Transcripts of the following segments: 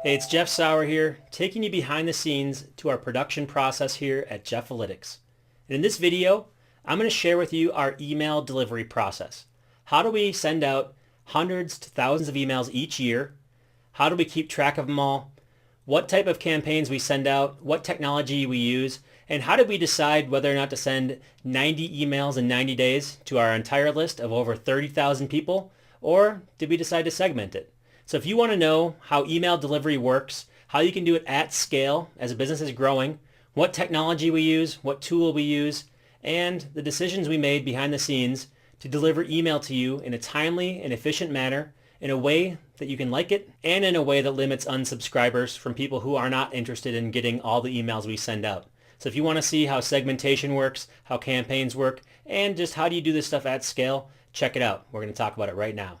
Hey, it's Jeff Sauer here, taking you behind the scenes to our production process here at Jeffalytics. And in this video, I'm going to share with you our email delivery process. How do we send out hundreds to thousands of emails each year? How do we keep track of them all? What type of campaigns we send out? What technology we use? And how did we decide whether or not to send 90 emails in 90 days to our entire list of over 30,000 people? Or did we decide to segment it? So if you want to know how email delivery works, how you can do it at scale as a business is growing, what technology we use, what tool we use, and the decisions we made behind the scenes to deliver email to you in a timely and efficient manner, in a way that you can like it, and in a way that limits unsubscribers from people who are not interested in getting all the emails we send out. So if you want to see how segmentation works, how campaigns work, and just how do you do this stuff at scale, check it out. We're going to talk about it right now.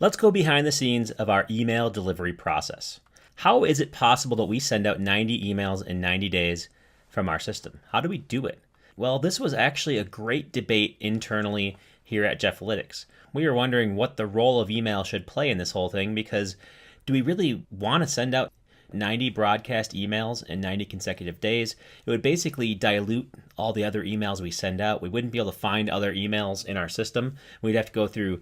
Let's go behind the scenes of our email delivery process. How is it possible that we send out 90 emails in 90 days from our system? How do we do it? Well, this was actually a great debate internally here at Jeffalytics. We were wondering what the role of email should play in this whole thing, because do we really want to send out 90 broadcast emails in 90 consecutive days? It would basically dilute all the other emails we send out. We wouldn't be able to find other emails in our system. We'd have to go through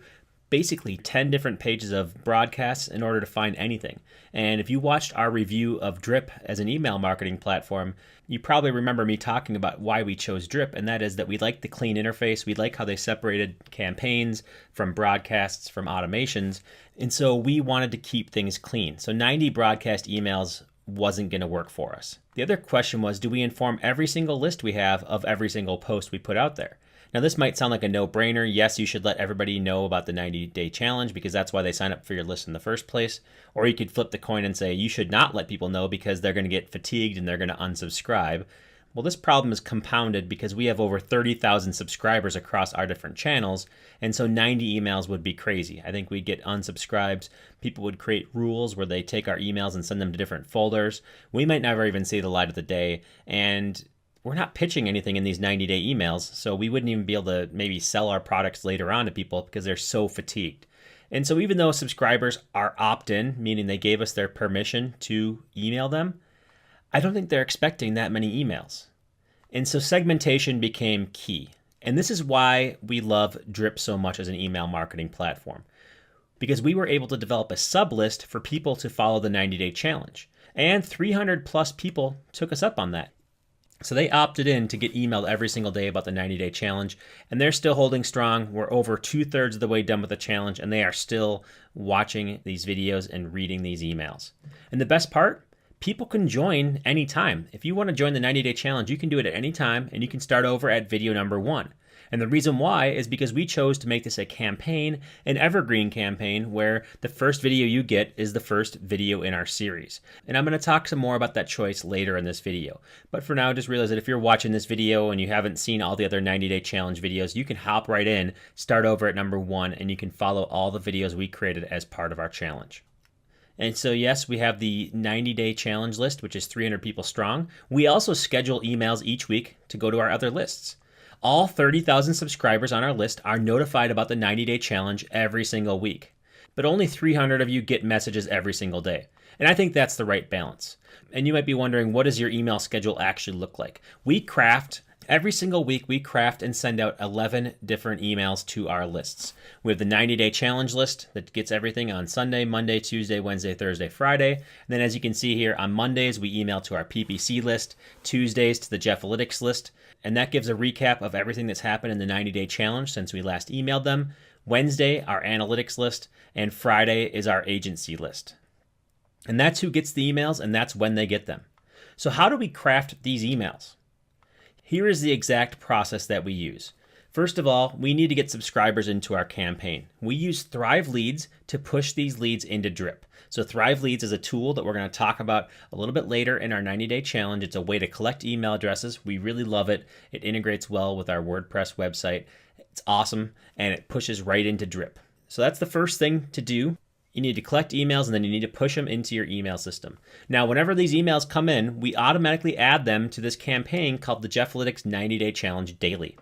basically 10 different pages of broadcasts in order to find anything. And if you watched our review of Drip as an email marketing platform, you probably remember me talking about why we chose Drip, and that is that we like the clean interface. We like how they separated campaigns from broadcasts from automations. And so we wanted to keep things clean. So 90 broadcast emails wasn't going to work for us. The other question was, do we inform every single list we have of every single post we put out there? Now, this might sound like a no-brainer. Yes, you should let everybody know about the 90-day challenge because that's why they sign up for your list in the first place. Or you could flip the coin and say you should not let people know because they're going to get fatigued and they're going to unsubscribe. Well, this problem is compounded because we have over 30,000 subscribers across our different channels, and so 90 emails would be crazy. I think we'd get unsubscribes. People would create rules where they take our emails and send them to different folders. We might never even see the light of the day, and we're not pitching anything in these 90-day emails, so we wouldn't even be able to maybe sell our products later on to people because they're so fatigued. And so even though subscribers are opt-in, meaning they gave us their permission to email them, I don't think they're expecting that many emails. And so segmentation became key. And this is why we love Drip so much as an email marketing platform, because we were able to develop a sub-list for people to follow the 90-day challenge. And 300 plus people took us up on that. So they opted in to get emailed every single day about the 90-day challenge, and they're still holding strong. We're over 2/3 of the way done with the challenge, and they are still watching these videos and reading these emails. And the best part, people can join anytime. If you want to join the 90-day challenge, you can do it at any time, and you can start over at video number 1. And the reason why is because we chose to make this a campaign, an evergreen campaign, where the first video you get is the first video in our series. And I'm going to talk some more about that choice later in this video. But for now, just realize that if you're watching this video and you haven't seen all the other 90-day challenge videos, you can hop right in, start over at number 1, and you can follow all the videos we created as part of our challenge. And so yes, we have the 90-day challenge list, which is 300 people strong. We also schedule emails each week to go to our other lists. All 30,000 subscribers on our list are notified about the 90-day challenge every single week, but only 300 of you get messages every single day. And I think that's the right balance. And you might be wondering, what does your email schedule actually look like? Every single week, we craft and send out 11 different emails to our lists. We have the 90-day challenge list that gets everything on Sunday, Monday, Tuesday, Wednesday, Thursday, Friday. And then as you can see here, on Mondays, we email to our PPC list, Tuesdays to the Jeffalytics list, and that gives a recap of everything that's happened in the 90-day challenge since we last emailed them. Wednesday, our analytics list, and Friday is our agency list. And that's who gets the emails, and that's when they get them. So how do we craft these emails? Here is the exact process that we use. First of all, we need to get subscribers into our campaign. We use Thrive Leads to push these leads into Drip. So Thrive Leads is a tool that we're going to talk about a little bit later in our 90-day challenge. It's a way to collect email addresses. We really love it. It integrates well with our WordPress website. It's awesome, and it pushes right into Drip. So that's the first thing to do. You need to collect emails, and then you need to push them into your email system. Now, whenever these emails come in, we automatically add them to this campaign called the Jeffalytics 90-Day Challenge Daily.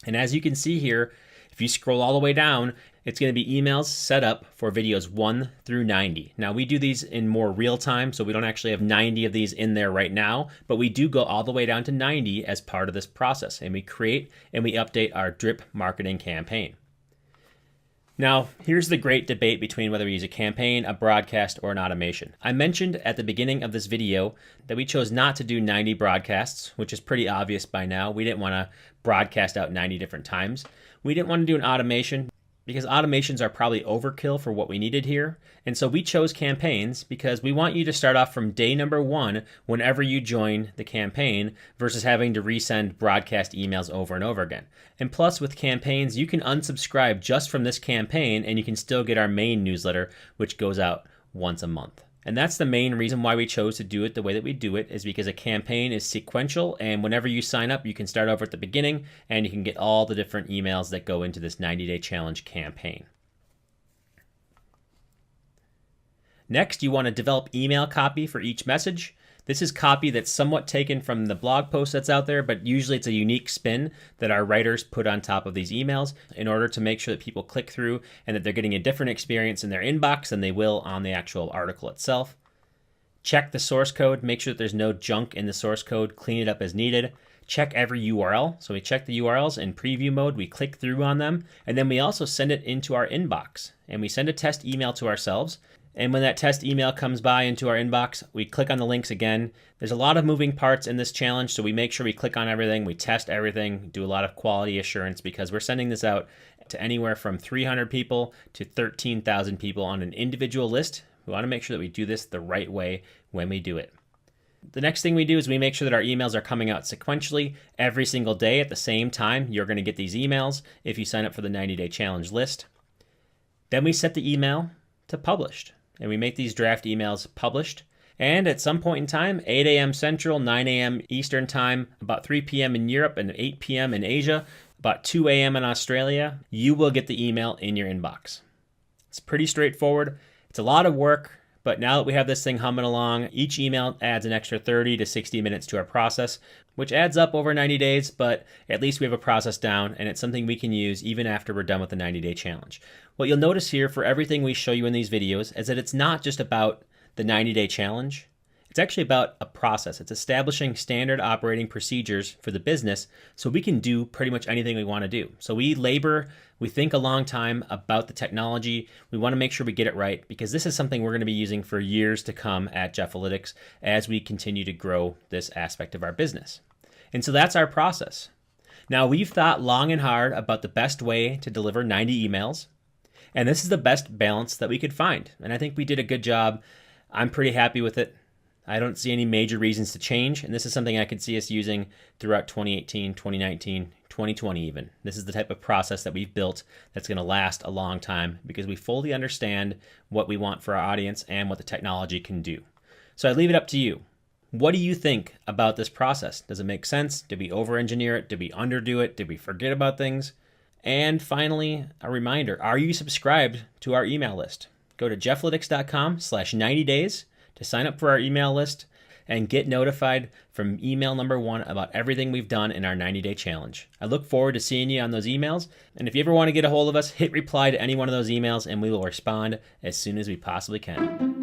And as you can see here, if you scroll all the way down, it's going to be emails set up for videos 1 through 90. Now we do these in more real time, so we don't actually have 90 of these in there right now, but we do go all the way down to 90 as part of this process, and we create and we update our drip marketing campaign. Now, here's the great debate between whether we use a campaign, a broadcast, or an automation. I mentioned at the beginning of this video that we chose not to do 90 broadcasts, which is pretty obvious by now. We didn't want to broadcast out 90 different times. We didn't want to do an automation because automations are probably overkill for what we needed here. And so we chose campaigns because we want you to start off from day number 1 whenever you join the campaign versus having to resend broadcast emails over and over again. And plus with campaigns, you can unsubscribe just from this campaign and you can still get our main newsletter, which goes out once a month. And that's the main reason why we chose to do it the way that we do it, is because a campaign is sequential, and whenever you sign up, you can start over at the beginning and you can get all the different emails that go into this 90-day challenge campaign. Next, you want to develop email copy for each message. This is copy that's somewhat taken from the blog post that's out there, but usually it's a unique spin that our writers put on top of these emails in order to make sure that people click through and that they're getting a different experience in their inbox than they will on the actual article itself. Check the source code, make sure that there's no junk in the source code, clean it up as needed. Check every URL. So we check the URLs in preview mode, we click through on them, and then we also send it into our inbox. And we send a test email to ourselves. And when that test email comes by into our inbox, we click on the links again. There's a lot of moving parts in this challenge, so we make sure we click on everything, we test everything, do a lot of quality assurance because we're sending this out to anywhere from 300 people to 13,000 people on an individual list. We want to make sure that we do this the right way when we do it. The next thing we do is we make sure that our emails are coming out sequentially every single day at the same time. You're going to get these emails if you sign up for the 90-day challenge list. Then we set the email to published. And we make these draft emails published. And at some point in time, 8 a.m. Central, 9 a.m. Eastern Time, about 3 p.m. in Europe and 8 p.m. in Asia, about 2 a.m. in Australia, you will get the email in your inbox. It's pretty straightforward. It's a lot of work, but now that we have this thing humming along, each email adds an extra 30 to 60 minutes to our process, which adds up over 90 days, but at least we have a process down, and it's something we can use even after we're done with the 90-day challenge. What you'll notice here for everything we show you in these videos is that it's not just about the 90-day challenge. It's actually about a process. It's establishing standard operating procedures for the business so we can do pretty much anything we want to do. So we think a long time about the technology. We want to make sure we get it right because this is something we're going to be using for years to come at Jeffalytics as we continue to grow this aspect of our business. And so that's our process. Now we've thought long and hard about the best way to deliver 90 emails, and this is the best balance that we could find. And I think we did a good job. I'm pretty happy with it. I don't see any major reasons to change, and this is something I could see us using throughout 2018, 2019, 2020 even. This is the type of process that we've built that's going to last a long time because we fully understand what we want for our audience and what the technology can do. So I leave it up to you. What do you think about this process? Does it make sense? Did we over-engineer it? Did we underdo it? Did we forget about things? And finally, a reminder, are you subscribed to our email list? Go to jeffalytics.com/90days to sign up for our email list and get notified from email number 1 about everything we've done in our 90-day challenge. I look forward to seeing you on those emails. And if you ever want to get a hold of us, hit reply to any one of those emails and we will respond as soon as we possibly can.